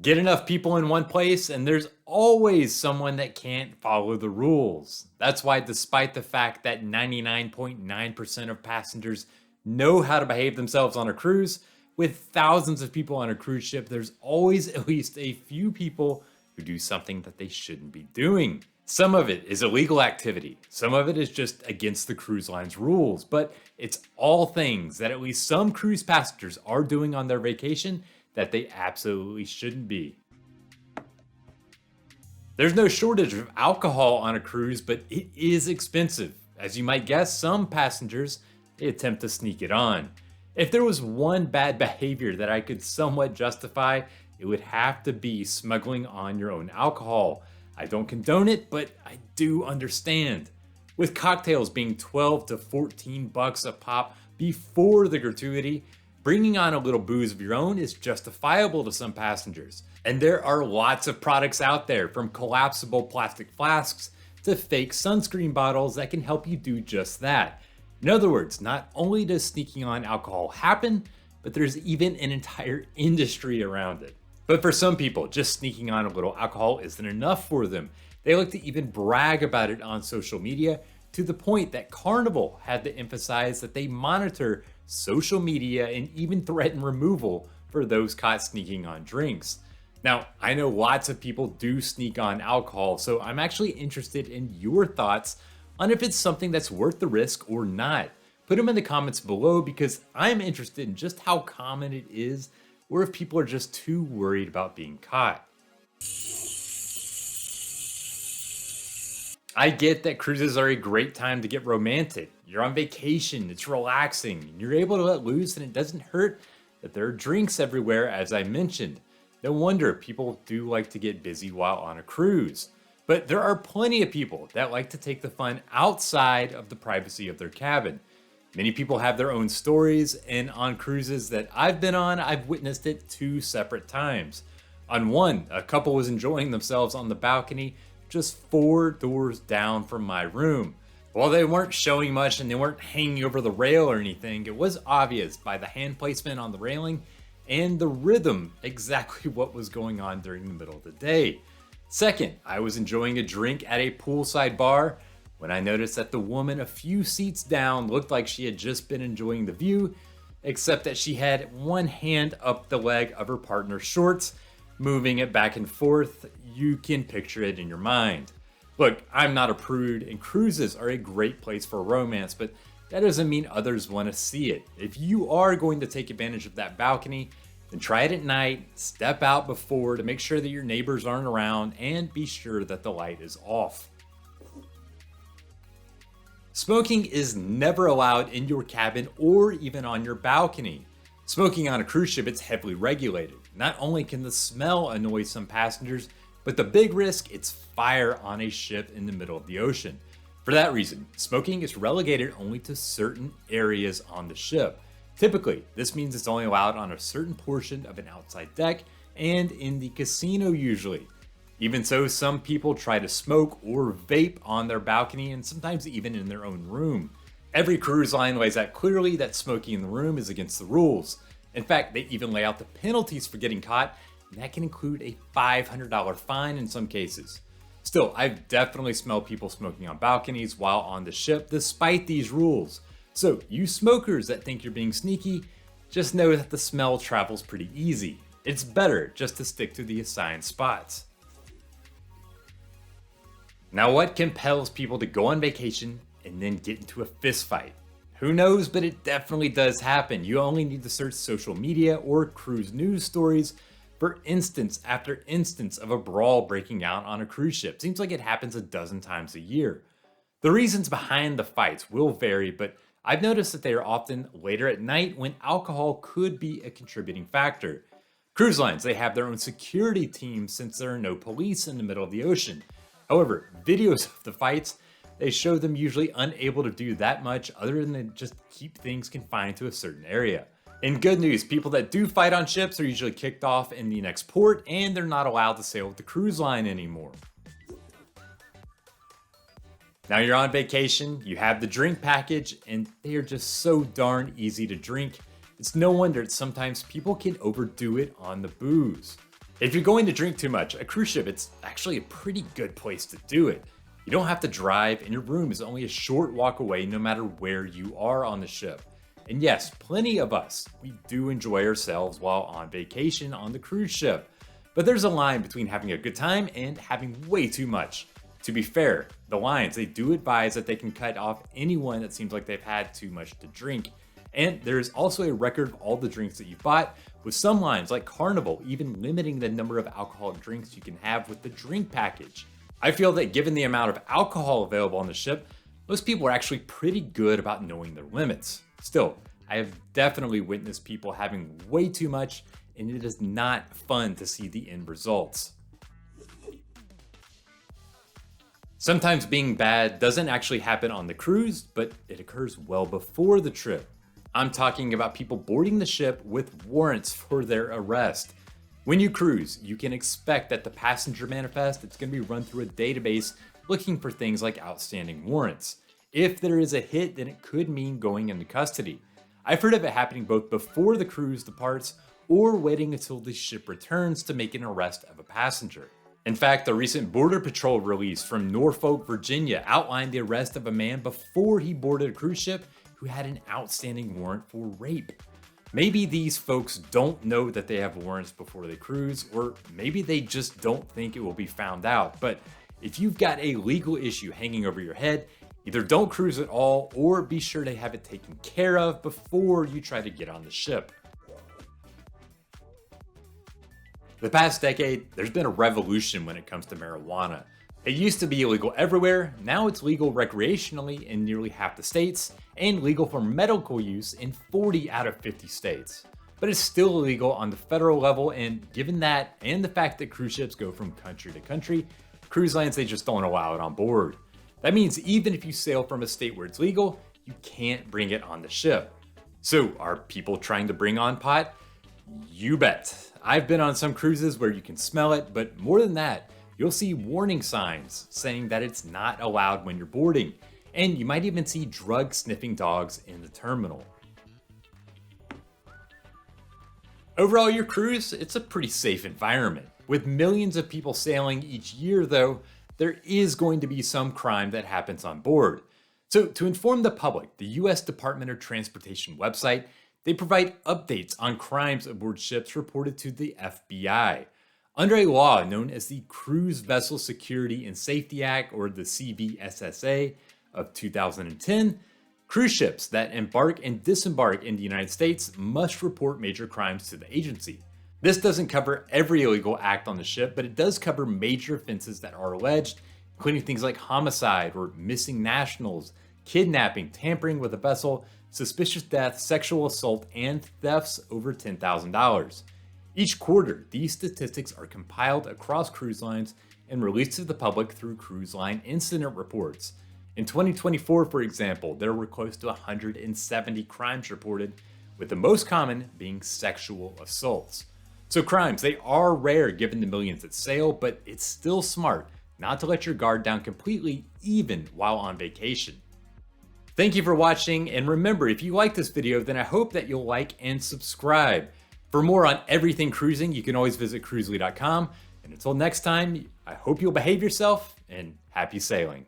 Get enough people in one place, and there's always someone that can't follow the rules. That's why, despite the fact that 99.9% of passengers know how to behave themselves on a cruise, with thousands of people on a cruise ship, there's always at least a few people who do something that they shouldn't be doing. Some of it is illegal activity, some of it is just against the cruise line's rules, but it's all things that at least some cruise passengers are doing on their vacation that they absolutely shouldn't be. There's no shortage of alcohol on a cruise, but it is expensive. As you might guess, some passengers they attempt to sneak it on. If there was one bad behavior that I could somewhat justify, it would have to be smuggling on your own alcohol. I don't condone it, but I do understand. With cocktails being 12 to 14 bucks a pop before the gratuity, bringing on a little booze of your own is justifiable to some passengers. And there are lots of products out there, from collapsible plastic flasks to fake sunscreen bottles that can help you do just that. In other words, not only does sneaking on alcohol happen, but there's even an entire industry around it. But for some people, just sneaking on a little alcohol isn't enough for them. They like to even brag about it on social media, to the point that Carnival had to emphasize that they monitor social media and even threaten removal for those caught sneaking on drinks. Now, I know lots of people do sneak on alcohol, so I'm actually interested in your thoughts on if it's something that's worth the risk or not. Put them in the comments below, because I'm interested in just how common it is, or if people are just too worried about being caught. I get that cruises are a great time to get romantic. You're on vacation, it's relaxing, and you're able to let loose, and it doesn't hurt that there are drinks everywhere, as I mentioned. No wonder people do like to get busy while on a cruise. But there are plenty of people that like to take the fun outside of the privacy of their cabin. Many people have their own stories, and on cruises that I've been on, I've witnessed it 2 separate times. On one, a couple was enjoying themselves on the balcony just 4 doors down from my room. While they weren't showing much and they weren't hanging over the rail or anything, it was obvious by the hand placement on the railing and the rhythm exactly what was going on during the middle of the day. Second, I was enjoying a drink at a poolside bar when I noticed that the woman a few seats down looked like she had just been enjoying the view, except that she had one hand up the leg of her partner's shorts, moving it back and forth. You can picture it in your mind. Look, I'm not a prude, and cruises are a great place for romance, but that doesn't mean others want to see it. If you are going to take advantage of that balcony, then try it at night, step out before to make sure that your neighbors aren't around, and be sure that the light is off. Smoking is never allowed in your cabin or even on your balcony. Smoking on a cruise ship is heavily regulated. Not only can the smell annoy some passengers, but the big risk, it's fire on a ship in the middle of the ocean. For that reason, smoking is relegated only to certain areas on the ship. Typically, this means it's only allowed on a certain portion of an outside deck and in the casino usually. Even so, some people try to smoke or vape on their balcony, and sometimes even in their own room. Every cruise line lays out clearly that smoking in the room is against the rules. In fact, they even lay out the penalties for getting caught, and that can include a $500 fine in some cases. Still, I've definitely smelled people smoking on balconies while on the ship despite these rules. So, you smokers that think you're being sneaky, just know that the smell travels pretty easy. It's better just to stick to the assigned spots. Now, what compels people to go on vacation and then get into a fist fight? Who knows, but it definitely does happen. You only need to search social media or cruise news stories for instance after instance of a brawl breaking out on a cruise ship. Seems like it happens a dozen times a year. The reasons behind the fights will vary, but I've noticed that they are often later at night when alcohol could be a contributing factor. Cruise lines, they have their own security teams since there are no police in the middle of the ocean. However, videos of the fights, they show them usually unable to do that much other than just keep things confined to a certain area. In good news, people that do fight on ships are usually kicked off in the next port, and they're not allowed to sail with the cruise line anymore. Now you're on vacation, you have the drink package, and they are just so darn easy to drink. It's no wonder that sometimes people can overdo it on the booze. If you're going to drink too much, a cruise ship, it's actually a pretty good place to do it. You don't have to drive, and your room is only a short walk away no matter where you are on the ship. And yes, plenty of us, we do enjoy ourselves while on vacation on the cruise ship. But there's a line between having a good time and having way too much. To be fair, the lines, they do advise that they can cut off anyone that seems like they've had too much to drink. And there's also a record of all the drinks that you've bought, with some lines like Carnival even limiting the number of alcoholic drinks you can have with the drink package. I feel that given the amount of alcohol available on the ship, most people are actually pretty good about knowing their limits. Still, I have definitely witnessed people having way too much, and it is not fun to see the end results. Sometimes being bad doesn't actually happen on the cruise, but it occurs well before the trip. I'm talking about people boarding the ship with warrants for their arrest. When you cruise, you can expect that the passenger manifest is going to be run through a database looking for things like outstanding warrants. If there is a hit, then it could mean going into custody. I've heard of it happening both before the cruise departs or waiting until the ship returns to make an arrest of a passenger. In fact, the recent Border Patrol release from Norfolk, Virginia outlined the arrest of a man before he boarded a cruise ship who had an outstanding warrant for rape. Maybe these folks don't know that they have warrants before they cruise, or maybe they just don't think it will be found out. But if you've got a legal issue hanging over your head, either don't cruise at all or be sure to have it taken care of before you try to get on the ship. The past decade, there's been a revolution when it comes to marijuana. It used to be illegal everywhere, now it's legal recreationally in nearly half the states, and legal for medical use in 40 out of 50 states. But it's still illegal on the federal level, and given that, and the fact that cruise ships go from country to country, cruise lines, they just don't allow it on board. That means even if you sail from a state where it's legal, you can't bring it on the ship. So are people trying to bring on pot? You bet. I've been on some cruises where you can smell it, but more than that, you'll see warning signs saying that it's not allowed when you're boarding, and you might even see drug-sniffing dogs in the terminal. Overall, your cruise, it's a pretty safe environment. With millions of people sailing each year though, there is going to be some crime that happens on board. So to inform the public, the US Department of Transportation website, they provide updates on crimes aboard ships reported to the FBI. Under a law known as the Cruise Vessel Security and Safety Act, or the CVSSA of 2010, cruise ships that embark and disembark in the United States must report major crimes to the agency. This doesn't cover every illegal act on the ship, but it does cover major offenses that are alleged, including things like homicide or missing nationals, kidnapping, tampering with a vessel, suspicious death, sexual assault, and thefts over $10,000. Each quarter, these statistics are compiled across cruise lines and released to the public through cruise line incident reports. In 2024, for example, there were close to 170 crimes reported, with the most common being sexual assaults. So crimes, they are rare given the millions that sail, but it's still smart not to let your guard down completely, even while on vacation. Thank you for watching, and remember, if you like this video, then I hope that you'll like and subscribe. For more on everything cruising, you can always visit Cruzely.com. And until next time, I hope you'll behave yourself, and happy sailing.